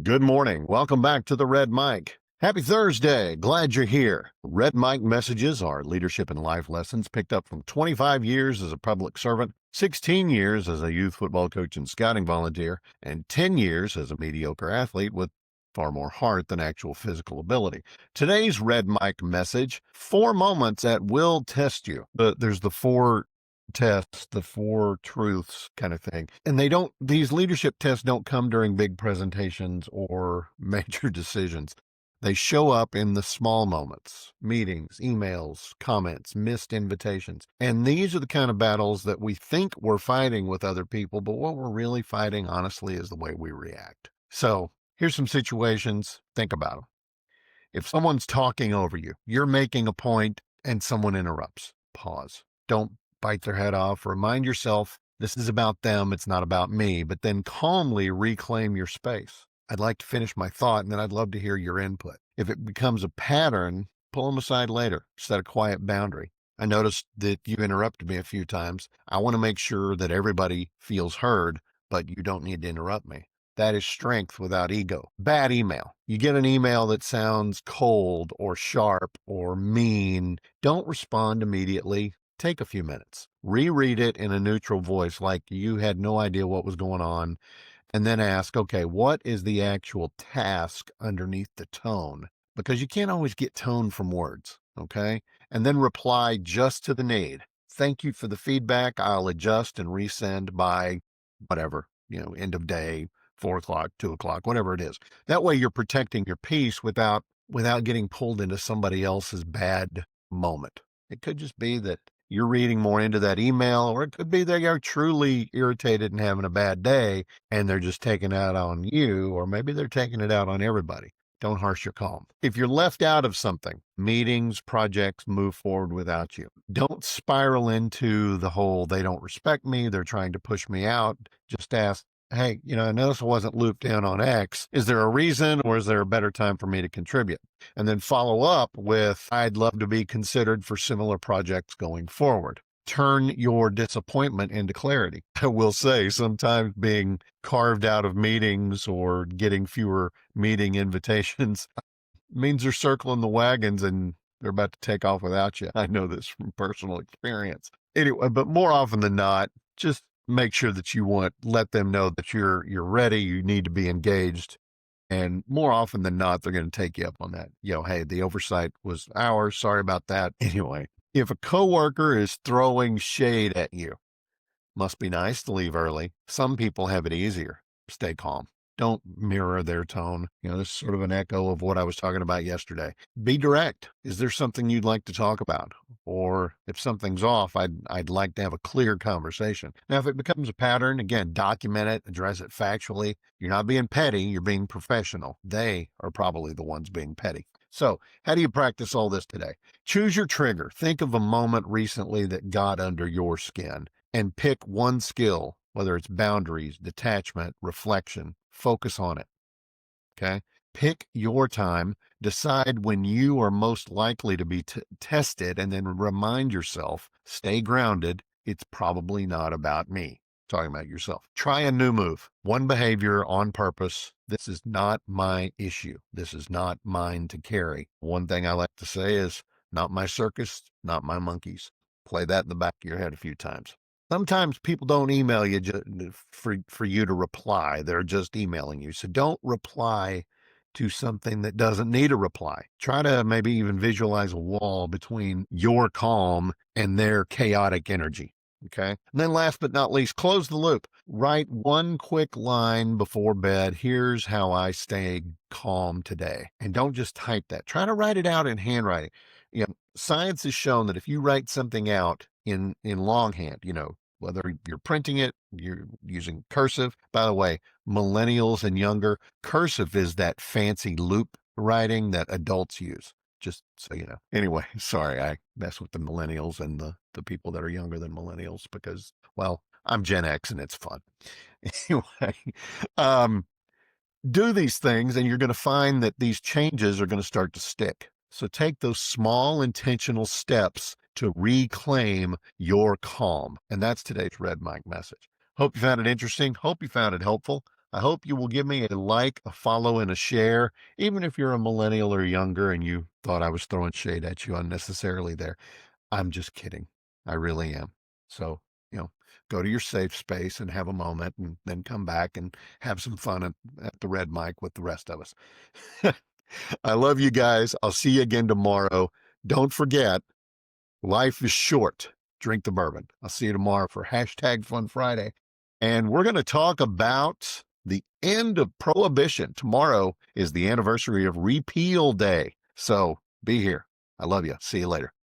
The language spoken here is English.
Good morning. Welcome back to the Red Mic. Happy Thursday. Glad you're here. Red Mic messages are leadership and life lessons picked up from 25 years as a public servant, 16 years as a youth football coach and scouting volunteer, and 10 years as a mediocre athlete with far more heart than actual physical ability. Today's Red Mic message, 4 moments that will test you. There's the 4 tests, the 4 truths kind of thing. And these leadership tests don't come during big presentations or major decisions. They show up in the small moments, meetings, emails, comments, missed invitations. And these are the kind of battles that we think we're fighting with other people, but what we're really fighting, honestly, is the way we react. So here's some situations. Think about them. If someone's talking over you, you're making a point and someone interrupts, pause. Don't bite their head off. Remind yourself this is about them. It's not about me. But then calmly reclaim your space. I'd like to finish my thought, and then I'd love to hear your input. If it becomes a pattern, pull them aside later. Set a quiet boundary. I noticed that you interrupted me a few times. I want to make sure that everybody feels heard, but you don't need to interrupt me. That is strength without ego. Bad email. You get an email that sounds cold or sharp or mean. Don't respond immediately. Take a few minutes. Reread it in a neutral voice like you had no idea what was going on. And then ask, okay, what is the actual task underneath the tone? Because you can't always get tone from words, okay? And then reply just to the need. Thank you for the feedback. I'll adjust and resend by whatever, end of day, 4 o'clock, 2 o'clock, whatever it is. That way you're protecting your peace without getting pulled into somebody else's bad moment. It could just be that you're reading more into that email, or it could be they are truly irritated and having a bad day and they're just taking it out on you, or maybe they're taking it out on everybody. Don't harsh your calm. If you're left out of something, meetings, projects move forward without you. Don't spiral into the whole, they don't respect me, they're trying to push me out. Just ask, hey, I noticed I wasn't looped in on X. Is there a reason, or is there a better time for me to contribute? And then follow up with, I'd love to be considered for similar projects going forward. Turn your disappointment into clarity. I will say sometimes being carved out of meetings or getting fewer meeting invitations means they're circling the wagons and they're about to take off without you. I know this from personal experience. Anyway, but more often than not, just make sure that let them know that you're ready, you need to be engaged. And more often than not, they're going to take you up on that. Hey, the oversight was ours. Sorry about that. Anyway, if a coworker is throwing shade at you, must be nice to leave early. Some people have it easier. Stay calm. Don't mirror their tone. This is sort of an echo of what I was talking about yesterday. Be direct. Is there something you'd like to talk about? Or if something's off, I'd like to have a clear conversation. Now, if it becomes a pattern, again, document it, address it factually. You're not being petty, you're being professional. They are probably the ones being petty. So how do you practice all this today? Choose your trigger. Think of a moment recently that got under your skin and pick one skill, whether it's boundaries, detachment, reflection. Focus on it. Okay. Pick your time, decide when you are most likely to be tested, and then remind yourself, stay grounded. It's probably not about me. Talking about yourself. Try a new move, one behavior on purpose. This is not my issue. This is not mine to carry. One thing I like to say is, not my circus, not my monkeys. Play that in the back of your head a few times. Sometimes people don't email you for you to reply. They're just emailing you. So don't reply to something that doesn't need a reply. Try to maybe even visualize a wall between your calm and their chaotic energy. Okay. And then last but not least, close the loop. Write one quick line before bed. Here's how I stay calm today. And don't just type that. Try to write it out in handwriting. Science has shown that if you write something out in longhand, whether you're printing it, you're using cursive. By the way, millennials and younger, cursive is that fancy loop writing that adults use. Just so you know. Anyway, sorry, I mess with the millennials and the people that are younger than millennials because, well, I'm Gen X and it's fun. Anyway, do these things and you're going to find that these changes are going to start to stick. So take those small intentional steps to reclaim your calm. And that's today's Red Mic message. Hope you found it interesting. Hope you found it helpful. I hope you will give me a like, a follow, and a share, even if you're a millennial or younger and you thought I was throwing shade at you unnecessarily there. I'm just kidding. I really am. So, go to your safe space and have a moment and then come back and have some fun at the Red Mic with the rest of us. I love you guys. I'll see you again tomorrow. Don't forget, life is short. Drink the bourbon. I'll see you tomorrow for hashtag Fun Friday. And we're going to talk about the end of Prohibition. Tomorrow is the anniversary of Repeal Day. So be here. I love you. See you later.